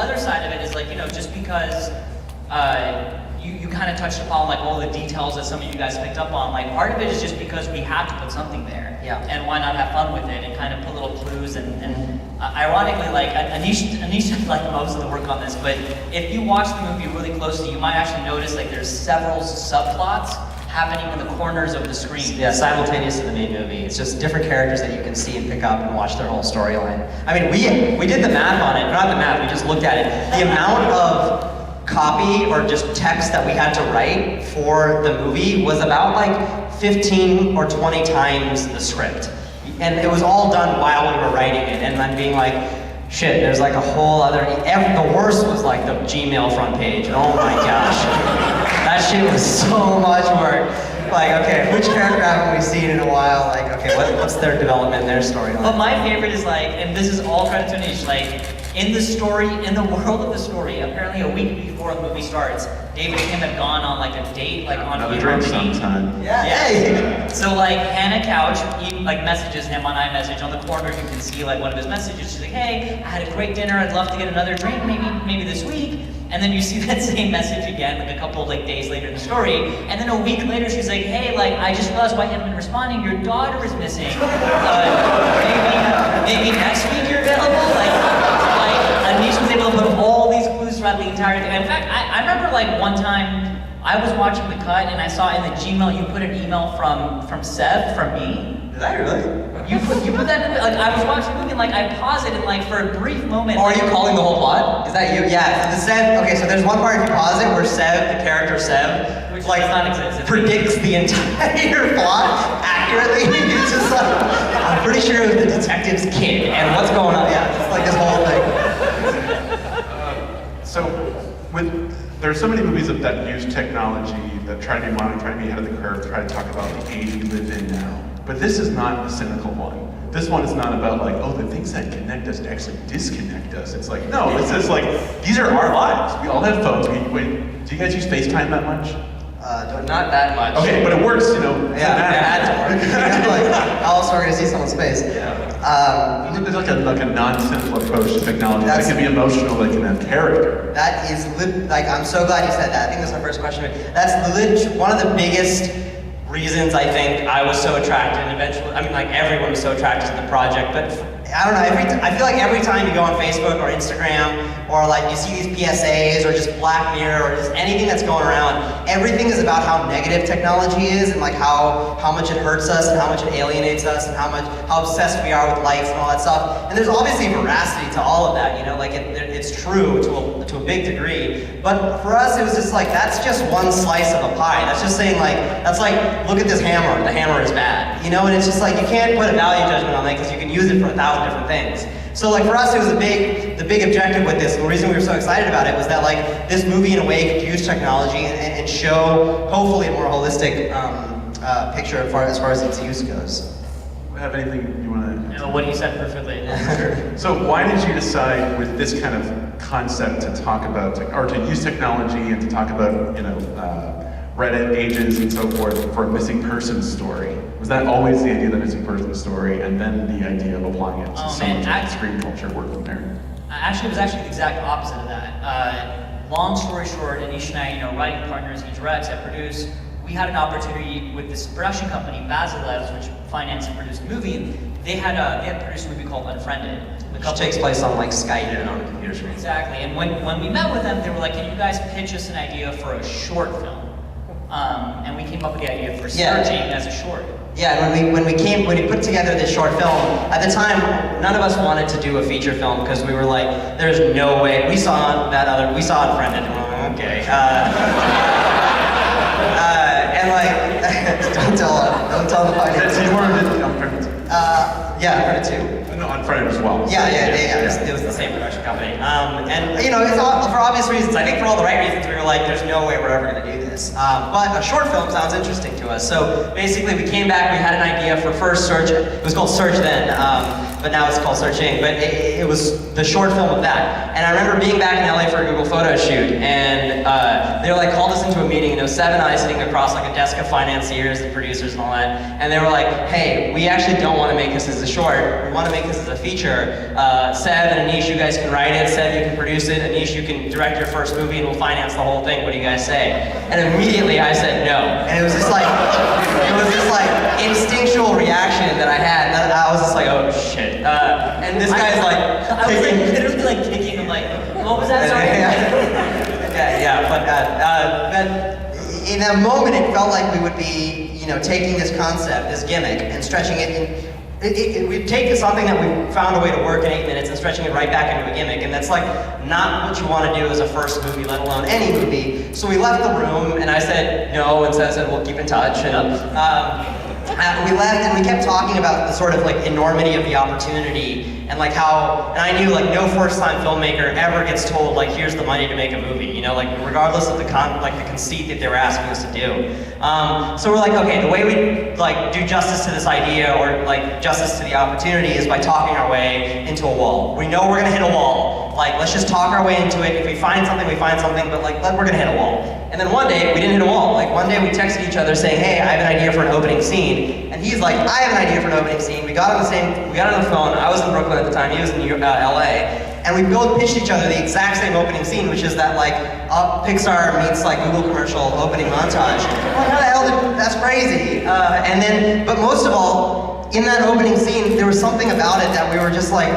other side of it is like, just because you kind of touched upon like all the details that some of you guys picked up on, like part of it is just because we have to put something there. Yeah. And why not have fun with it and kind of put little clues and ironically, like Aneesh did like most of the work on this, but if you watch the movie really closely, you might actually notice like there's several subplots happening in the corners of the screen. Yeah, simultaneous to the main movie. It's just different characters that you can see and pick up and watch their whole storyline. I mean, we did the math on it, not the math, we just looked at it. The amount of copy or just text that we had to write for the movie was about like 15 or 20 times the script. And it was all done while we were writing it, and then being like, shit, there's like a whole other, the worst was like the Gmail front page. Oh my gosh. That shit was so much work. Like, okay, which character haven't we seen in a while? Like, okay, what's their development, their storyline? But my favorite is like, and this is all credit to Aneesh, like, in the story, in the world of the story, apparently a week before the movie starts, David and Kim had gone on like a date, like on another drink sometime. Yeah. Hey. So like Hannah Couch, he like messages him on iMessage. On the corner, you can see like one of his messages. She's like, "Hey, I had a great dinner. I'd love to get another drink, maybe this week." And then you see that same message again, like a couple like days later in the story. And then a week later, she's like, "Hey, like I just realized why you haven't been responding. Your daughter is missing. Maybe next week you're available." Like Aneesh was able to put all these clues throughout the entire thing. In fact, I remember like one time I was watching the cut and I saw in the Gmail you put an email from Sev from me. Did I really? You put that in, like I was watching the movie and like I paused it and like for a brief moment. Or are you calling the whole plot? Is that you? Yeah. The Sev. Okay, so there's one part if you pause it where Sev, the character Sev, Which like does not exist. predicts the entire plot accurately. It's just like I'm pretty sure it was the detective's kid and what's going on. Yeah, it's like this whole thing. There are so many movies that use technology, that try to be modern, try to be ahead of the curve, try to talk about the age we live in now. But this is not the cynical one. This one is not about like, oh, the things that connect us actually disconnect us. It's like, no, this is like, these are our lives. We all have phones. Wait, do you guys use FaceTime that much? Not that much. Okay, but it works, Yeah, it had to work. Like, how else are we gonna see someone's face? There's like a non-cynical approach to technology. That can be emotional, that can have character. That is, like, I'm so glad you said that. I think that's my first question. That's one of the biggest reasons I think I was so attracted, and eventually, I mean, like, everyone was so attracted to the project, but I don't know, I feel like every time you go on Facebook or Instagram, or like you see these PSAs, or just Black Mirror, or just anything that's going around, everything is about how negative technology is, and like how much it hurts us, and how much it alienates us, and how obsessed we are with lights and all that stuff. And there's obviously veracity to all of that, like it's true to a big degree. But for us, it was just like, that's just one slice of a pie. That's just saying like, that's like, look at this hammer, the hammer is bad. And it's just like, you can't put a value judgment on that because you can use it for 1,000 different things. So like for us, it was the big objective with this. The reason we were so excited about it was that like this movie in a way could use technology and show hopefully a more holistic picture as far as its use goes. Have anything you want to? What he said perfectly. So why did you decide with this kind of concept to talk about, or to use technology and to talk about, Reddit ages and so forth for a missing person story? Was that always the idea of the missing person story, and then the idea of applying it to some screen culture working there? Actually, it was actually the exact opposite of that. Long story short, Aneesh and I, writing partners, he directs, I produce. We had an opportunity with this production company, Basilev, which financed and produced the movie. They had produced a movie called Unfriended. Which takes place on like Skype and on a computer screen. Exactly, and when we met with them, they were like, "Can you guys pitch us an idea for a short film?" And we came up with the idea for Searching as a short. Yeah, and when we put together this short film, at the time, none of us wanted to do a feature film because we were like, there's no way. We saw Unfriended, and we're like, okay. And like, don't tell the audience. You weren't in Unfriended? Yeah, Unfriended too. No, Unfriended as well. Yeah. It was the same production company. And it's all for obvious reasons. I think for all the right reasons, we were like, there's no way we're ever going to do this. But a short film sounds interesting to us. So basically, we came back. We had an idea for first Search. It was called Search then. but now it's called Search Inc. But it was the short film of that. And I remember being back in LA for a Google photo shoot, and they were like called us into a meeting, and it was Seb and I sitting across like a desk of financiers and producers and all that, and they were like, hey, we actually don't want to make this as a short, we want to make this as a feature. Seb and Aneesh, you guys can write it, Seb, you can produce it, Aneesh, you can direct your first movie and we'll finance the whole thing, what do you guys say? And immediately I said no. And it was just like, instinctual reaction that I had, that I was just like, oh shit. And this guy's like, I was like literally like kicking him, like, what was that? Sorry. But in that moment, it felt like we would be, taking this concept, this gimmick, and stretching it. We'd take something that we found a way to work in 8 minutes and stretching it right back into a gimmick, and that's like not what you want to do as a first movie, let alone any movie. So we left the room, and I said no, and Seth said we'll keep in touch. And we left, and we kept talking about the sort of like enormity of the opportunity, and like how, and I knew like no first-time filmmaker ever gets told like here's the money to make a movie, like regardless of the conceit that they were asking us to do. So we're like, okay, the way we like do justice to this idea or like justice to the opportunity is by talking our way into a wall. We know we're gonna hit a wall. Like let's just talk our way into it. If we find something, we find something. But like we're gonna hit a wall. And then one day we didn't hit a wall. Like one day we texted each other saying, hey, I have an idea for an opening scene. And he's like, I have an idea for an opening scene. We got on the phone. I was in Brooklyn at the time. He was in LA. And we both pitched each other the exact same opening scene, which is that like Pixar meets like Google commercial opening montage. Well, how the hell that's crazy. But most of all, in that opening scene, there was something about it that we were just like,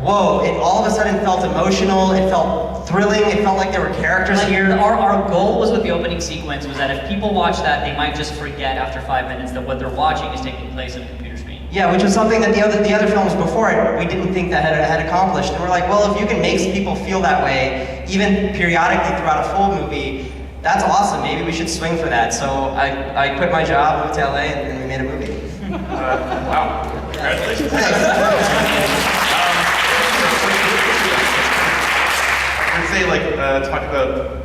whoa, it all of a sudden felt emotional, it felt thrilling, it felt like there were characters here. Our goal was with the opening sequence was that if people watch that, they might just forget after 5 minutes that what they're watching is taking place on a computer screen. Yeah, which was something that the other films before it, we didn't think that had accomplished. And we're like, well, if you can make people feel that way, even periodically throughout a full movie, that's awesome. Maybe we should swing for that. So I quit my job, moved to LA, and we made a movie. Wow, congratulations. I'd say talk about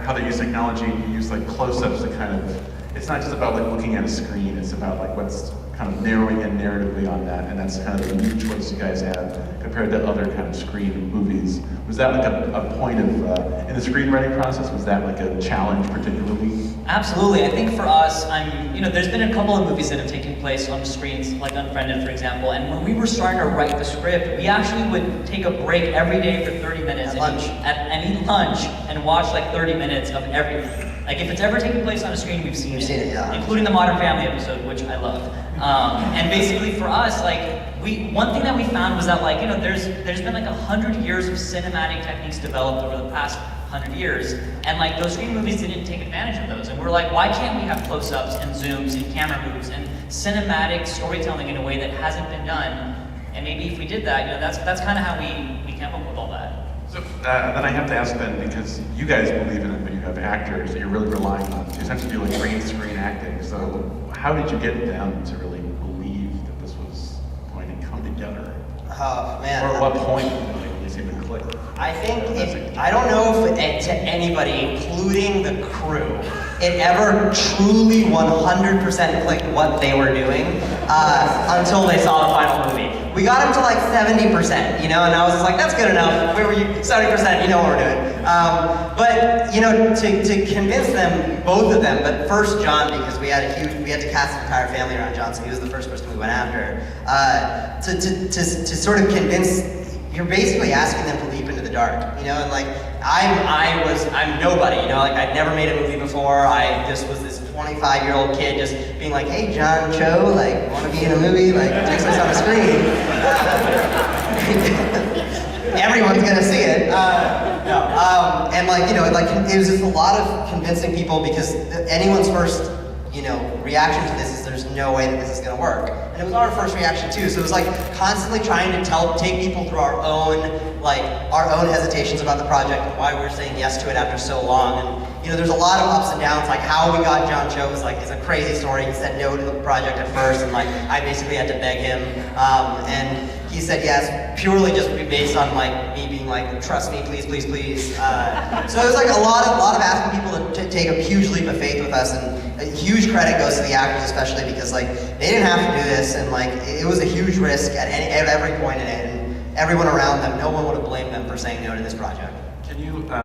how they use technology, use like close-ups to kind of, it's not just about like looking at a screen, it's about like what's kind of narrowing in narratively on that, and that's kind of the new choice you guys have compared to other kind of screen movies. Was that like a point of, in the screenwriting process, was that like a challenge particularly? Absolutely. I think for us, there's been a couple of movies that have taken place on screens, like Unfriended, for example, and when we were starting to write the script, we actually would take a break every day for 30 minutes and eat lunch and watch like 30 minutes of everything. Like if it's ever taken place on a screen, we've seen it, yeah. Including the Modern Family episode, which I love. And basically for us, one thing that we found was that there's been 100 years of cinematic techniques developed over the past 100 years, and those screen movies didn't take advantage of those. And we're like, why can't we have close-ups and zooms and camera moves and cinematic storytelling in a way that hasn't been done? And maybe if we did that, that's kind of how we came up with all that. So then I have to ask then, because you guys believe in it, but you have actors that you're really relying on to essentially do like green screen acting. So how did you get them to really believe that this was going to come together? Oh man. Or at what point did this even click? I think I don't know if to anybody, including the crew, it ever truly 100% clicked what they were doing until they saw the final movie. We got him to 70%, and I was just like, that's good enough. Where were you? 70%, you know what we're doing. But to convince them, both of them, but first John, because we had to cast an entire family around John, so he was the first person we went after. To sort of convince. You're basically asking them to leap into the dark, and I'm nobody, I'd never made a movie before. I just was this 25-year-old kid just being like, hey, John Cho, want to be in a movie, takes us on a screen. Everyone's gonna see it. It was just a lot of convincing people because anyone's first, reaction to this is there's no way that this is gonna work. And it was our first reaction too, so it was constantly trying to take people through our own hesitations about the project and why we were saying yes to it after so long. you know, there's a lot of ups and downs, like how we got John Cho is a crazy story. He said no to the project at first, and like I basically had to beg him, and he said yes, purely just based on like me being like, trust me, please, please, please. So it was like a lot of asking people to take a huge leap of faith with us, and a huge credit goes to the actors especially, because like they didn't have to do this, and like it was a huge risk at every point in it, and everyone around them, no one would have blamed them for saying no to this project. Can you